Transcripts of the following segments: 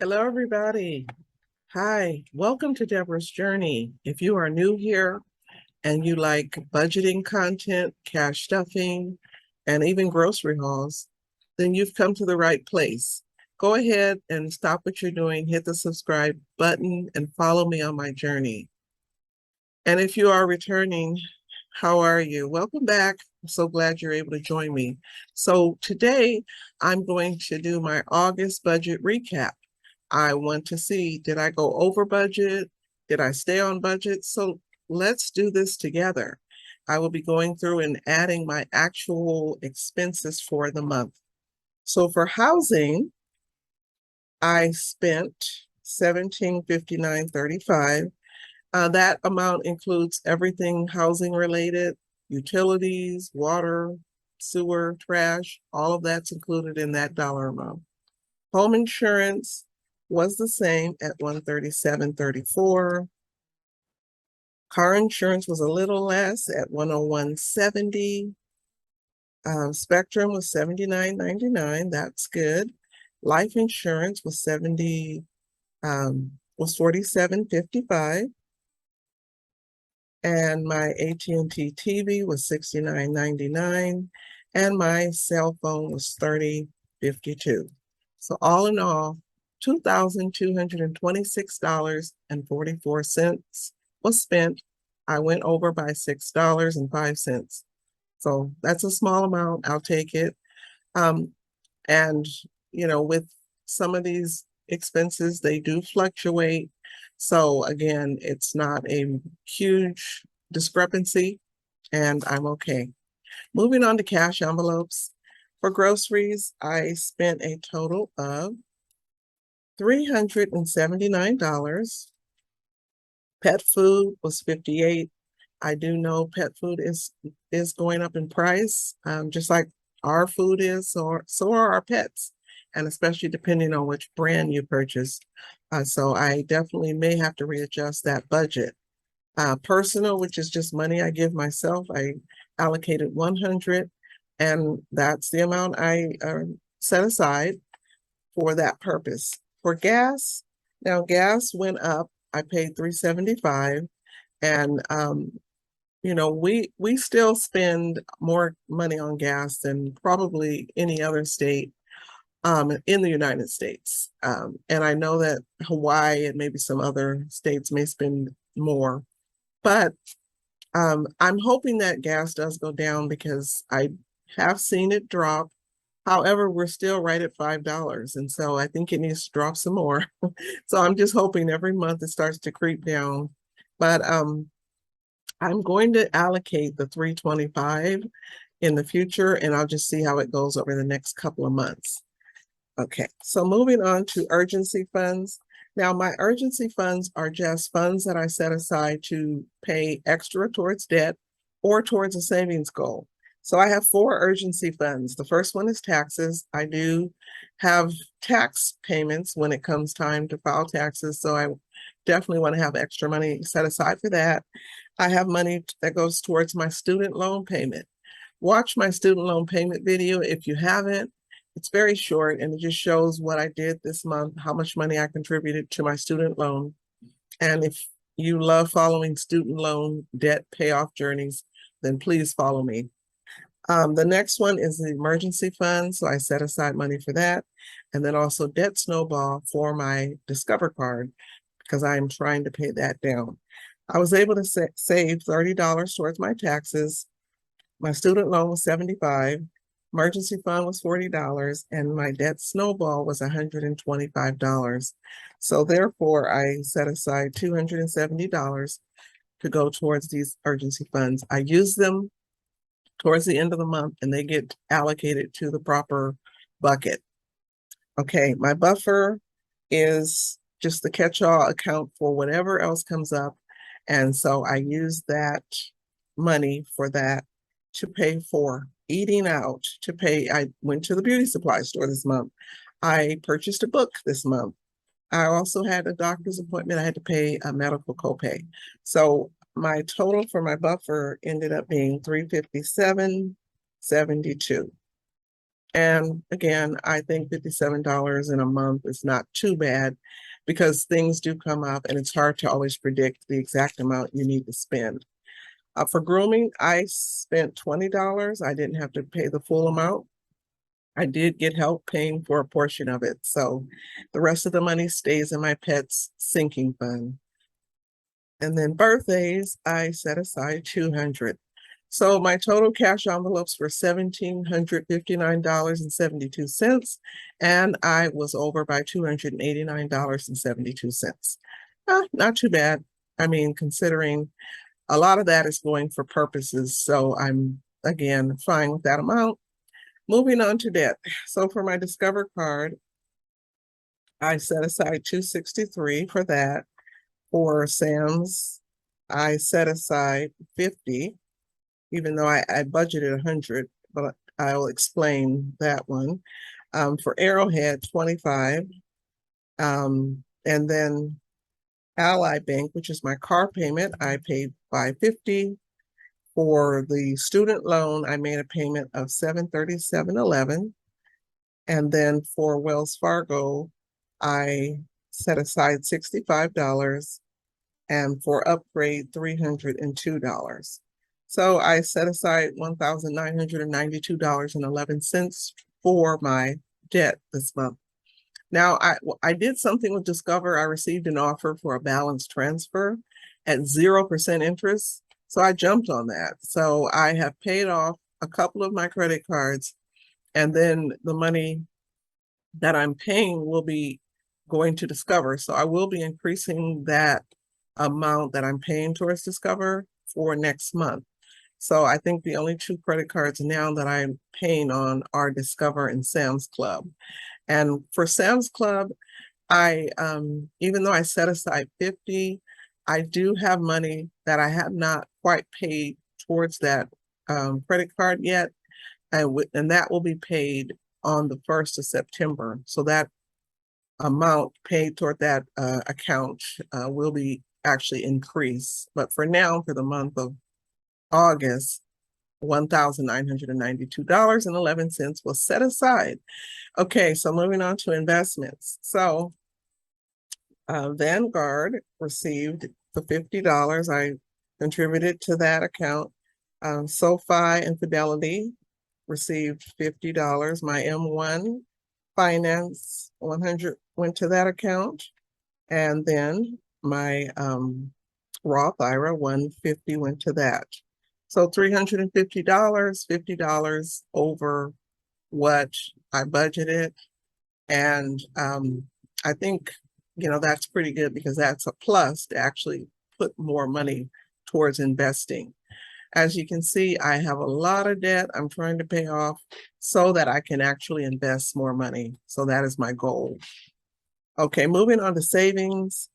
Hello, everybody. Hi, welcome to Deborah's Journey. If you are new here and you like budgeting content, cash stuffing, and even grocery hauls, then you've come to the right place. Go ahead and stop what you're doing, hit the subscribe button, and follow me on my journey. And if you are returning, how are you? Welcome back. I'm so glad you're able to join me. So today I'm going to do my August budget recap. I want to see, did I go over budget? Did I stay on budget? So let's do this together. I will be going through and adding my actual expenses for the month. So for housing, I spent $1759.35. That amount includes everything housing related, utilities, water, sewer, trash, all of that's included in that dollar amount. Home insurance was the same at $137.34. Car insurance was a little less at $101.70. Spectrum was $79.99. That's good. Life insurance was $47.55. And my AT&T TV was $69.99. And my cell phone was $30.52. So all in all, $2,226.44 was spent. I went over by $6.05. So that's a small amount. I'll take it. Um, and with some of these expenses, they do fluctuate. So again, it's not a huge discrepancy, and I'm okay. Moving on to cash envelopes. For groceries, I spent a total of $379. Pet food was $58. I do know pet food is going up in price, just like our food is, so are our pets, and especially depending on which brand you purchase. So I definitely may have to readjust that budget. Personal, which is just money I give myself, I allocated 100, and that's the amount I set aside for that purpose. For gas, now gas went up. I paid $3.75, and we still spend more money on gas than probably any other state in the United States. And I know that Hawaii and maybe some other states may spend more, but I'm hoping that gas does go down because I have seen it drop. However, we're still right at $5. And so I think it needs to drop some more. So I'm just hoping every month it starts to creep down. But I'm going to allocate the 325 in the future, and I'll just see how it goes over the next couple of months. Okay, so moving on to urgency funds. Now, my urgency funds are just funds that I set aside to pay extra towards debt or towards a savings goal. So I have four urgency funds. The first one is taxes. I do have tax payments when it comes time to file taxes, so I definitely want to have extra money set aside for that. I have money that goes towards my student loan payment. Watch my student loan payment video if you haven't. It's very short and it just shows what I did this month, how much money I contributed to my student loan. And if you love following student loan debt payoff journeys, then please follow me. The next one is the emergency fund. So I set aside money for that. And then also debt snowball for my Discover card because I am trying to pay that down. I was able to save $30 towards my taxes. My student loan was $75. Emergency fund was $40, and my debt snowball was $125. So therefore, I set aside $270 to go towards these urgency funds. I use them towards the end of the month, and they get allocated to the proper bucket. Okay, my buffer is just the catch-all account for whatever else comes up. And so I use that money for that to pay for eating out, to pay. I went to the beauty supply store this month. I purchased a book this month. I also had a doctor's appointment. I had to pay a medical copay. So my total for my buffer ended up being $357.72. And again, I think $57 in a month is not too bad because things do come up and it's hard to always predict the exact amount you need to spend. For grooming, I spent $20. I didn't have to pay the full amount. I did get help paying for a portion of it. So the rest of the money stays in my pet's sinking fund. And then birthdays, I set aside 200. So my total cash envelopes were $1,759.72, and I was over by $289.72. Not too bad. I mean, considering a lot of that is going for purposes, so I'm again fine with that amount. Moving on to debt. So for my Discover card, I set aside 263 for that. For Sam's, I set aside 50, even though I budgeted 100, but I'll explain that one. For Arrowhead, 25. And then Ally Bank, which is my car payment, I paid $550. For the student loan, I made a payment of $737.11. And then for Wells Fargo, I set aside $65. And for upgrade, $302. So I set aside $1,992.11 for my debt this month. Now, I did something with Discover. I received an offer for a balance transfer at 0% interest. So I jumped on that. So I have paid off a couple of my credit cards, and then the money that I'm paying will be going to Discover. So I will be increasing that amount that I'm paying towards Discover for next month. So I think the only two credit cards now that I'm paying on are Discover and Sam's Club. And for Sam's Club, I even though I set aside 50, I do have money that I have not quite paid towards that credit card yet. And that will be paid on the 1st of September. So that amount paid toward that account will be actually increased. But for now, for the month of August, $1,992.11 was set aside. Okay, so moving on to investments. So Vanguard received the $50. I contributed to that account. SoFi and Fidelity received $50. My M1 Finance 100 went to that account. And then my Roth IRA 150 went to that. So $350, $50 over what I budgeted. And I think, that's pretty good because that's a plus to actually put more money towards investing. As you can see, I have a lot of debt I'm trying to pay off so that I can actually invest more money. So that is my goal. Okay, moving on to savings.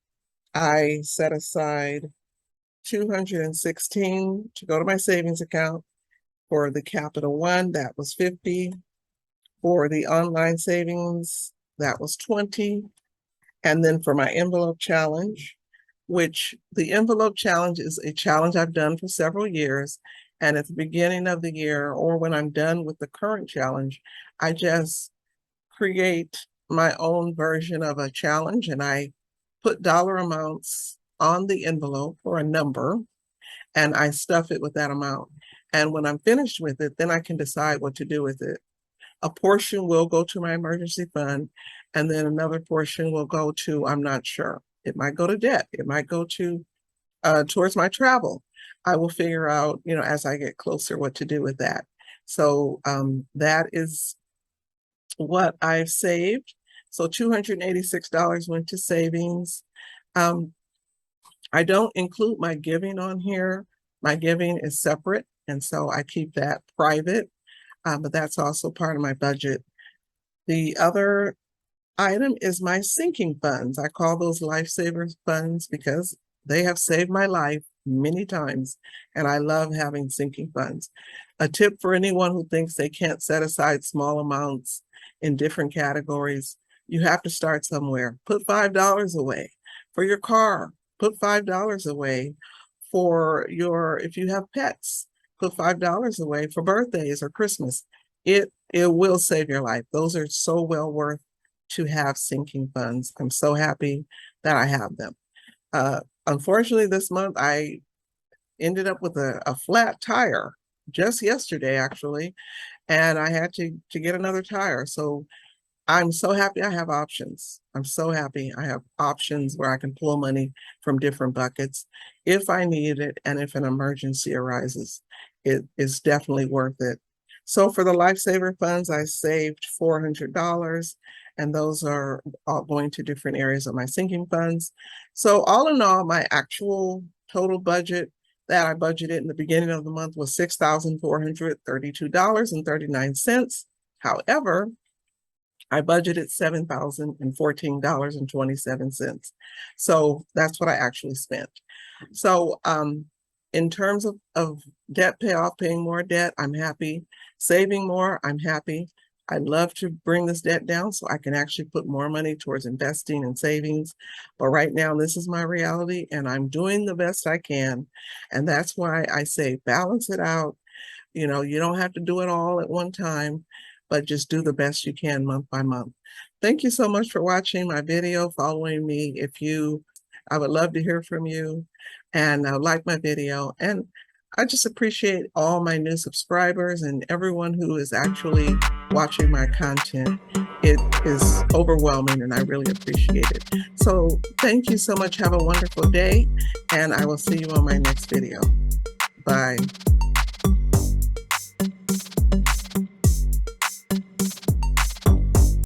I set aside 216 to go to my savings account. For the Capital One, that was 50. For the online savings, that was 20. And then for my envelope challenge, which the envelope challenge is a challenge I've done for several years. And at the beginning of the year, or when I'm done with the current challenge, I just create my own version of a challenge and I put dollar amounts on the envelope or a number, and I stuff it with that amount. And when I'm finished with it, then I can decide what to do with it. A portion will go to my emergency fund, and then another portion will go to, I'm not sure. It might go to debt. It might go to towards my travel. I will figure out, as I get closer what to do with that. So that is what I've saved. So $286 went to savings. I don't include my giving on here. My giving is separate, and so I keep that private, but that's also part of my budget. The other item is my sinking funds. I call those lifesaver funds because they have saved my life many times, and I love having sinking funds. A tip for anyone who thinks they can't set aside small amounts in different categories, you have to start somewhere. Put $5 away for your car. Put $5 away for if you have pets, put $5 away for birthdays or Christmas. it will save your life. Those are so well worth to have sinking funds. I'm so happy that I have them. Unfortunately, this month I ended up with a flat tire just yesterday, actually, and I had to get another tire. So I'm so happy I have options. I'm so happy I have options where I can pull money from different buckets if I need it and if an emergency arises. It is definitely worth it. So for the Lifesaver funds, I saved $400, and those are all going to different areas of my sinking funds. So all in all, my actual total budget that I budgeted in the beginning of the month was $6,432.39. However, I budgeted $7,014.27. So that's what I actually spent. So in terms of debt payoff, paying more debt, I'm happy. Saving more, I'm happy. I'd love to bring this debt down so I can actually put more money towards investing and savings. But right now, this is my reality, and I'm doing the best I can. And that's why I say balance it out. You know, you don't have to do it all at one time, but just do the best you can month by month. Thank you so much for watching my video, following me. I would love to hear from you and like my video. And I just appreciate all my new subscribers and everyone who is actually watching my content. It is overwhelming and I really appreciate it. So thank you so much. Have a wonderful day, and I will see you on my next video. Bye.